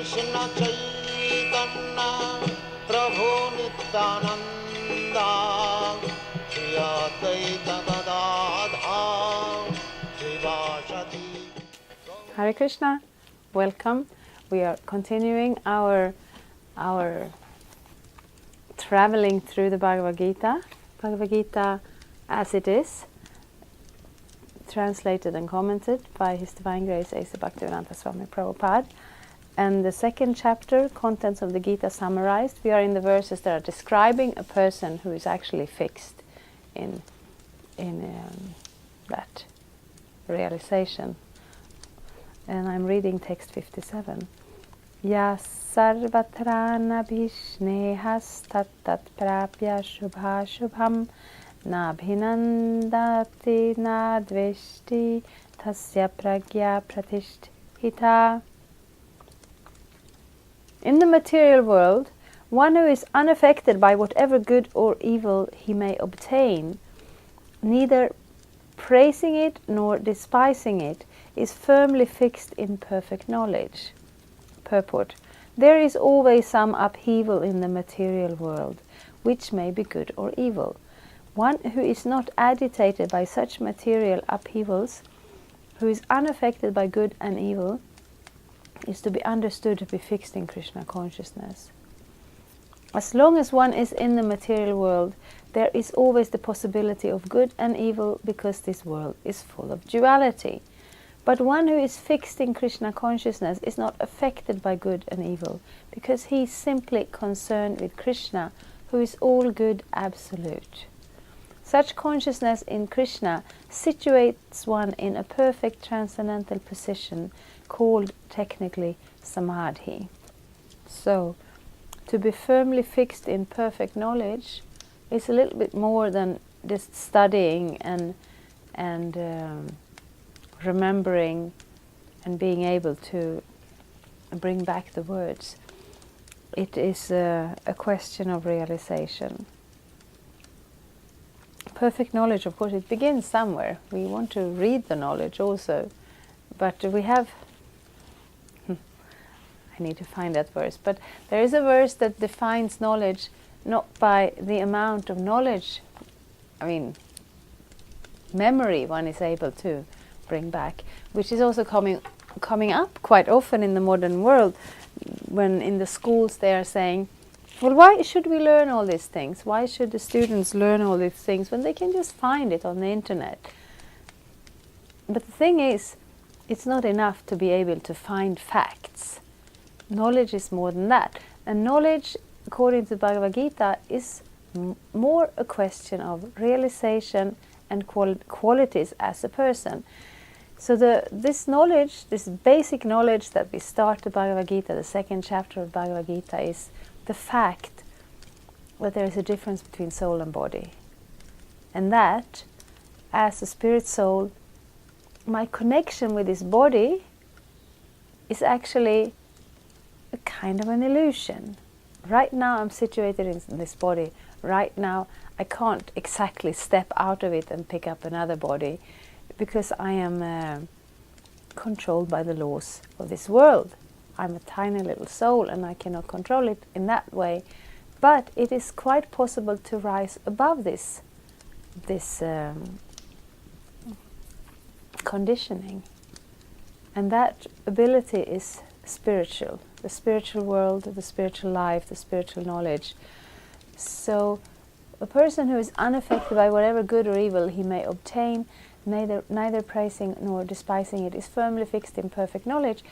Krishna Chaitanya Prabhu Nityananda Shri Advaita Gadadhar Srivasati. Hare Krishna, welcome. We are continuing our traveling through the Bhagavad-gita. Bhagavad-gita as it is, translated and commented by His Divine Grace A.C. Bhaktivedanta Swami Prabhupada. And the second chapter, contents of the Gita summarized, we are in the verses that are describing a person who is actually fixed in that realization. And I'm reading text 57. Ya sarvatrana bhishnehas tattat prapya shubha shubham nabhinandati nadveshti tasya pragya pratisthita. In the material world, one who is unaffected by whatever good or evil he may obtain, neither praising it nor despising it, is firmly fixed in perfect knowledge. Purport. There is always some upheaval in the material world, which may be good or evil. One who is not agitated by such material upheavals, who is unaffected by good and evil, is to be understood to be fixed in Krishna consciousness. As long as one is in the material world, there is always the possibility of good and evil because this world is full of duality. But one who is fixed in Krishna consciousness is not affected by good and evil because he is simply concerned with Krishna, who is all good absolute. Such consciousness in Krishna situates one in a perfect transcendental position called technically samadhi. So, to be firmly fixed in perfect knowledge is a little bit more than just studying and remembering and being able to bring back the words. It is a question of realization. Perfect knowledge, of course, it begins somewhere. We want to read the knowledge also, but we have I need to find that verse, but there is a verse that defines knowledge not by the amount of knowledge, memory one is able to bring back, which is also coming up quite often in the modern world, when in the schools they are saying, well, why should we learn all these things? Why should the students learn all these things when they can just find it on the internet? But the thing is, it's not enough to be able to find facts. Knowledge is more than that. And knowledge, according to Bhagavad-gita, is more a question of realization and qualities as a person. So this knowledge, this basic knowledge that we start the Bhagavad-gita, the second chapter of Bhagavad-gita, is the fact that there is a difference between soul and body. And that, as a spirit soul, my connection with this body is actually a kind of an illusion. Right now I'm situated in this body. Right now I can't exactly step out of it and pick up another body because I am controlled by the laws of this world. I'm a tiny little soul and I cannot control it in that way. But it is quite possible to rise above this conditioning. And that ability is spiritual. The spiritual world, the spiritual life, the spiritual knowledge. So a person who is unaffected by whatever good or evil he may obtain, neither praising nor despising it, is firmly fixed in perfect knowledge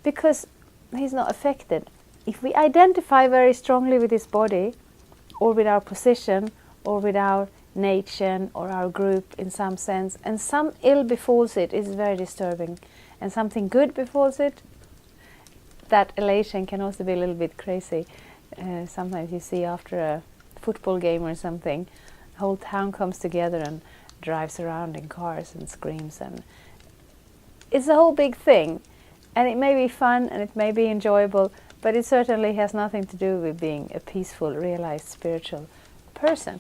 because he's not affected. If we identify very strongly with this body, or with our position, or with our nation, or our group in some sense, and some ill befalls it, is very disturbing, and something good befalls it, that elation can also be a little bit crazy. Sometimes you see after a football game or something, the whole town comes together and drives around in cars and screams, and it's a whole big thing. And it may be fun and it may be enjoyable, but it certainly has nothing to do with being a peaceful, realized spiritual person.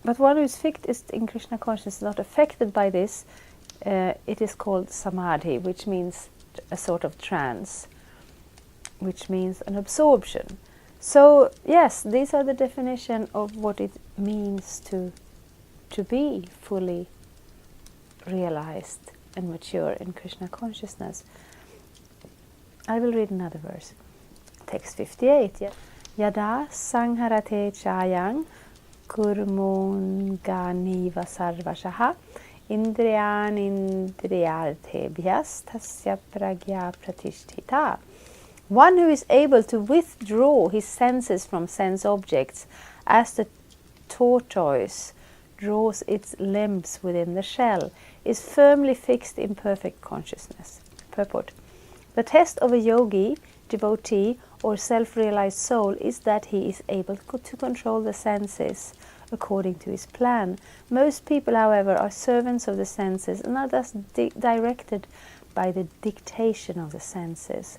But one who is fixed in Krishna consciousness, not affected by this, it is called samadhi, which means a sort of trance, which means an absorption. So yes, these are the definition of what it means to be fully realized and mature in Krishna consciousness. I will read another verse. Text 58. Yada sangharate chayang kurmunganiva sarvashaha indriyan indriyarthebhyas tasya pragya pratishtita. One who is able to withdraw his senses from sense objects as the tortoise draws its limbs within the shell is firmly fixed in perfect consciousness. Purport. The test of a yogi, devotee, or self-realized soul is that he is able to control the senses according to his plan. Most people, however, are servants of the senses and are thus directed by the dictation of the senses.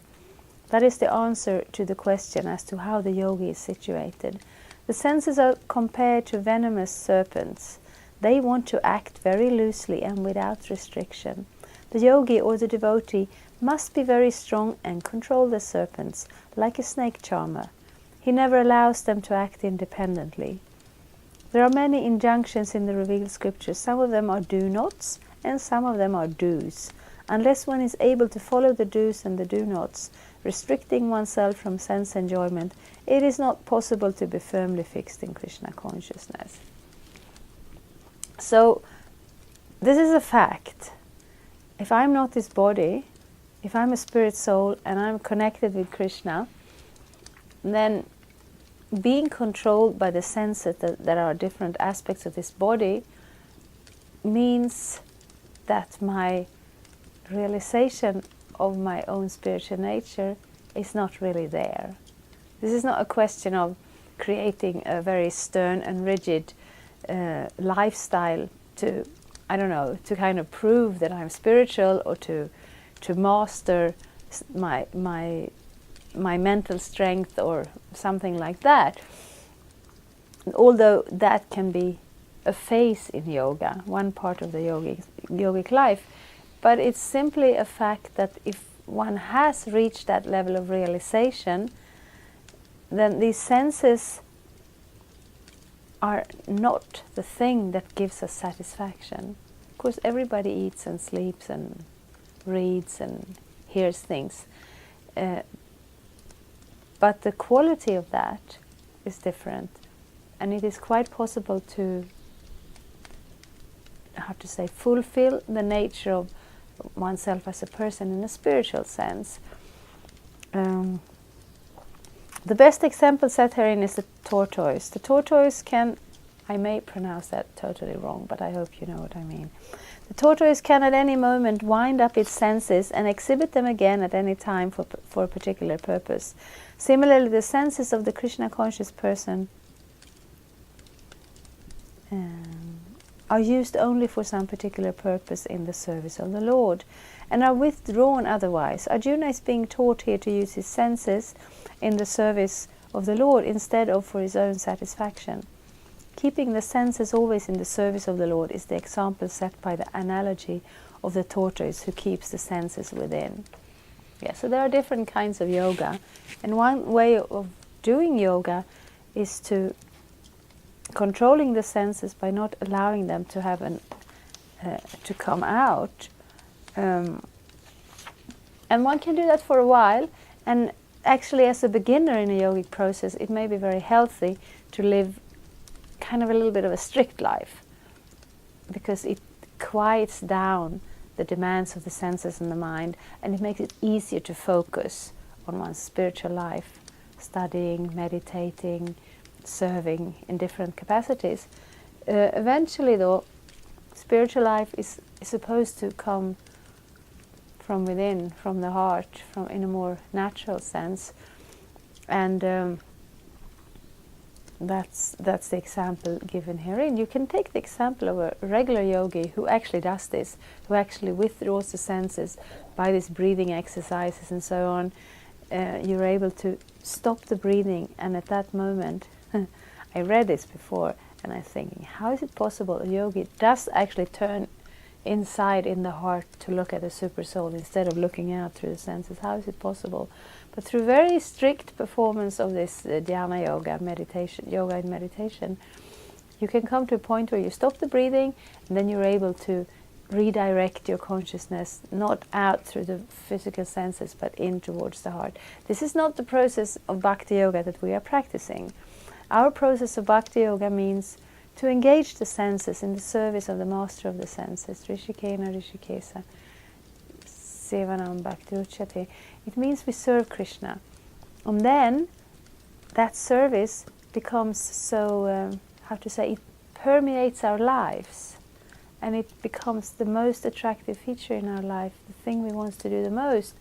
That is the answer to the question as to how the yogi is situated. The senses are compared to venomous serpents. They want to act very loosely and without restriction. The yogi or the devotee must be very strong and control the serpents, like a snake charmer. He never allows them to act independently. There are many injunctions in the revealed scriptures. Some of them are do-nots and some of them are do's. Unless one is able to follow the do's and the do-nots, restricting oneself from sense enjoyment, it is not possible to be firmly fixed in Krishna consciousness. So, this is a fact. If I'm not this body, if I'm a spirit soul and I'm connected with Krishna, then being controlled by the senses that there are different aspects of this body means that my realization of my own spiritual nature is not really there. This is not a question of creating a very stern and rigid lifestyle to, I don't know, to kind of prove that I'm spiritual or to master my mental strength or something like that. Although that can be a phase in yoga, one part of the yogic life, but it's simply a fact that if one has reached that level of realization, then these senses are not the thing that gives us satisfaction. Of course, everybody eats and sleeps and reads and hears things. But the quality of that is different. And it is quite possible to, fulfill the nature of oneself as a person in a spiritual sense. The best example set herein is the tortoise. The tortoise can, I may pronounce that totally wrong, but I hope you know what I mean. The tortoise can at any moment wind up its senses and exhibit them again at any time for a particular purpose. Similarly, the senses of the Krishna conscious person are used only for some particular purpose in the service of the Lord and are withdrawn otherwise. Arjuna is being taught here to use his senses in the service of the Lord instead of for his own satisfaction. Keeping the senses always in the service of the Lord is the example set by the analogy of the tortoise who keeps the senses within. Yeah, so there are different kinds of yoga, and one way of doing yoga is to controlling the senses by not allowing them to have to come out, and one can do that for a while. And actually, as a beginner in a yogic process, it may be very healthy to live kind of a little bit of a strict life, because it quiets down the demands of the senses and the mind, and it makes it easier to focus on one's spiritual life, studying, meditating, serving in different capacities. Eventually, though, spiritual life is supposed to come from within, from the heart, in a more natural sense, and that's the example given herein. You can take the example of a regular yogi who actually does this, who actually withdraws the senses by these breathing exercises and so on. You're able to stop the breathing, and at that moment, I read this before, and I'm thinking, how is it possible a yogi does actually turn inside in the heart to look at the super soul instead of looking out through the senses. How is it possible? But through very strict performance of this dhyana yoga, yoga and meditation, you can come to a point where you stop the breathing, and then you're able to redirect your consciousness not out through the physical senses but in towards the heart. This is not the process of bhakti yoga that we are practicing. Our process of bhakti yoga means to engage the senses in the service of the master of the senses. Rishikena Rishikesa Sevanam Bhakti Uchyate. It means we serve Krishna. And then that service becomes so, it permeates our lives. And it becomes the most attractive feature in our life, the thing we want to do the most.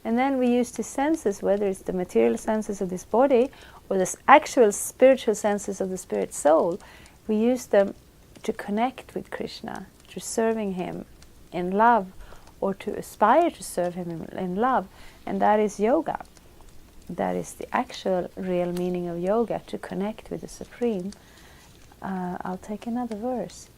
And then we use the senses, whether it's the material senses of this body or the actual spiritual senses of the spirit soul, we use them to connect with Krishna, to serving him in love, or to aspire to serve him in love. And that is yoga. That is the actual real meaning of yoga, to connect with the Supreme. I'll take another verse.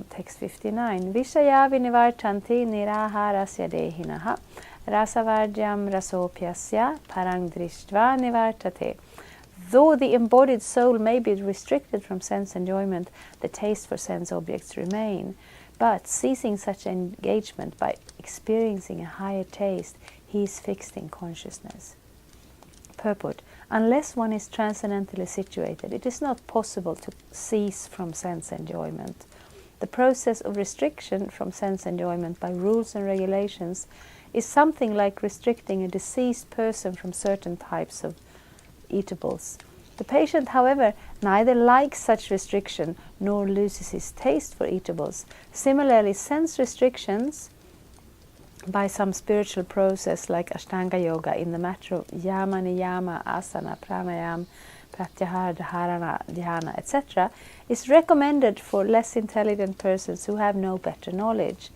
Text 59. Vishaya vinivartanti niraharasya dehinaha rasavarjam rasopyasya parangdrishtva nivartate. Though the embodied soul may be restricted from sense enjoyment, the taste for sense objects remain. But ceasing such engagement by experiencing a higher taste, he is fixed in consciousness. Purport. Unless one is transcendentally situated, it is not possible to cease from sense enjoyment. The process of restriction from sense enjoyment by rules and regulations is something like restricting a deceased person from certain types of eatables. The patient, however, neither likes such restriction nor loses his taste for eatables. Similarly, sense restrictions by some spiritual process like Ashtanga Yoga in the matter of yama, niyama, asana, pranayama, pratyahara, dharana, dhyana, etc. is recommended for less intelligent persons who have no better knowledge.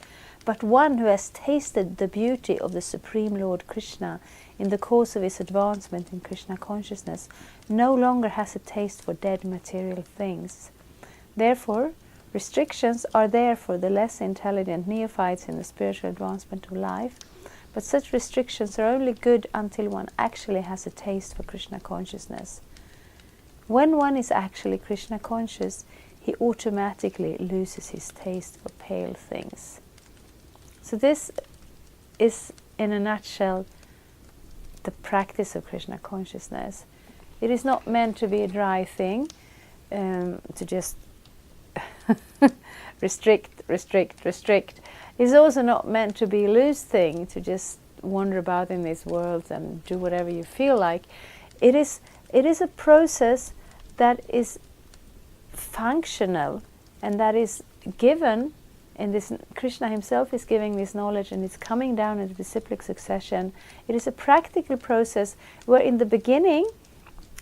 But one who has tasted the beauty of the Supreme Lord Krishna in the course of his advancement in Krishna consciousness no longer has a taste for dead material things. Therefore, restrictions are there for the less intelligent neophytes in the spiritual advancement of life, but such restrictions are only good until one actually has a taste for Krishna consciousness. When one is actually Krishna conscious, he automatically loses his taste for pale things. So this is, in a nutshell, the practice of Krishna consciousness. It is not meant to be a dry thing, to just restrict. It's also not meant to be a loose thing, to just wander about in this world and do whatever you feel like. It is a process that is functional and that is given, and this Krishna himself is giving this knowledge, and it's coming down in the disciplic succession. It is a practical process where in the beginning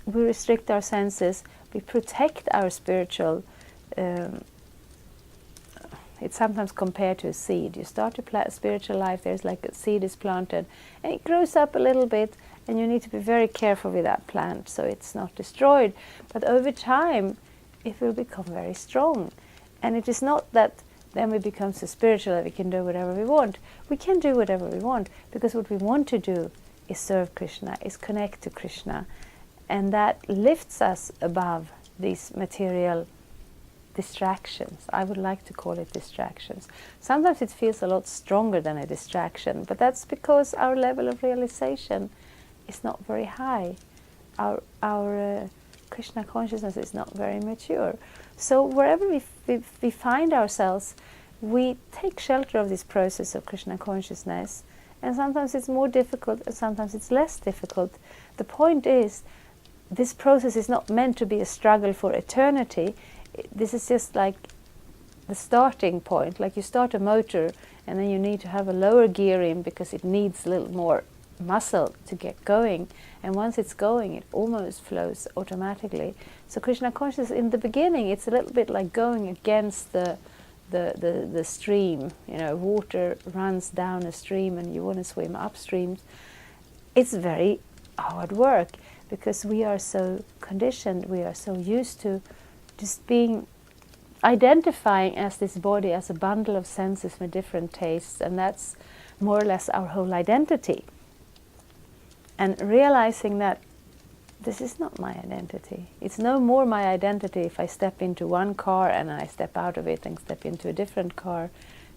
we restrict our senses, we protect our spiritual. It's sometimes compared to a seed. You start a spiritual life, there's like a seed is planted, and it grows up a little bit, and you need to be very careful with that plant so it's not destroyed. But over time, it will become very strong. And it is not that then we become so spiritual that we can do whatever we want. We can do whatever we want, because what we want to do is serve Krishna, is connect to Krishna. And that lifts us above these material distractions. I would like to call it distractions. Sometimes it feels a lot stronger than a distraction, but that's because our level of realization is not very high. Our Krishna consciousness is not very mature. So wherever we find ourselves, we take shelter of this process of Krishna consciousness, and sometimes it's more difficult and sometimes it's less difficult. The point is, this process is not meant to be a struggle for eternity. This is just like the starting point. Like you start a motor and then you need to have a lower gear in because it needs a little more muscle to get going. And once it's going, it almost flows automatically. So Krishna consciousness, in the beginning, it's a little bit like going against the stream. You know, water runs down a stream and you want to swim upstream. It's very hard work because we are so conditioned, we are so used to just being identifying as this body as a bundle of senses with different tastes, and that's more or less our whole identity. And realizing that this is not my identity. It's no more my identity if I step into one car and I step out of it and step into a different car.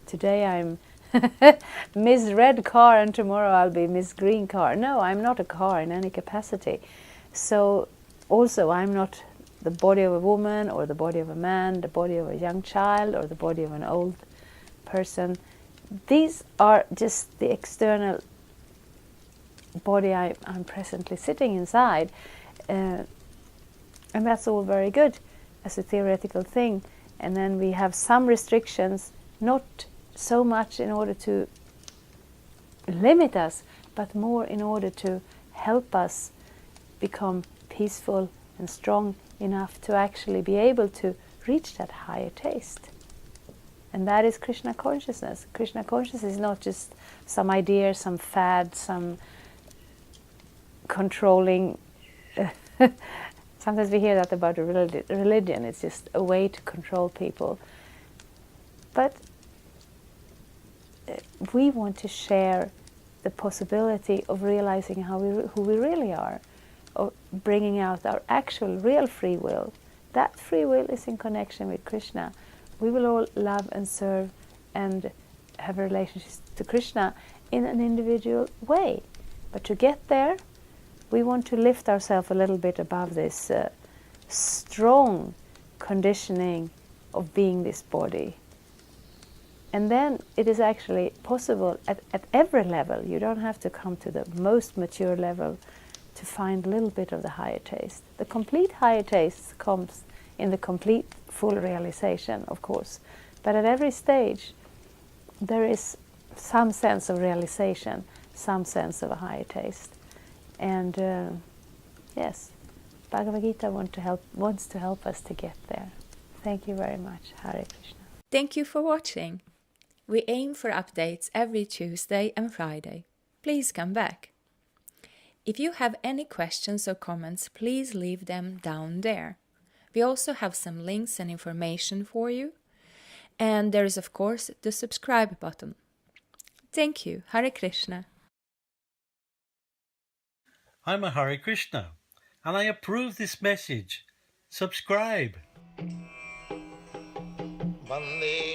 Today I'm Miss Red Car and tomorrow I'll be Miss Green Car. No, I'm not a car in any capacity. So also I'm not the body of a woman or the body of a man, the body of a young child or the body of an old person. These are just the external body I'm presently sitting inside, and that's all very good as a theoretical thing. And then we have some restrictions, not so much in order to limit us, but more in order to help us become peaceful and strong enough to actually be able to reach that higher taste. And that is Krishna consciousness. Krishna consciousness is not just some idea, some fad, some controlling. Sometimes we hear that about a religion. It's just a way to control people. But we want to share the possibility of realizing who we really are, of bringing out our actual real free will. That free will is in connection with Krishna. We will all love and serve and have relationships to Krishna in an individual way. But to get there, we want to lift ourselves a little bit above this strong conditioning of being this body. And then it is actually possible at every level. You don't have to come to the most mature level to find a little bit of the higher taste. The complete higher taste comes in the complete full realization, of course. But at every stage, there is some sense of realization, some sense of a higher taste. And yes, Bhagavad-gita wants to help us to get there. Thank you very much. Hare Krishna. Thank you for watching. We aim for updates every Tuesday and Friday. Please come back. If you have any questions or comments, please leave them down there. We also have some links and information for you. And there is, of course, the subscribe button. Thank you. Hare Krishna. I'm a Hare Krishna, and I approve this message. Subscribe. Vande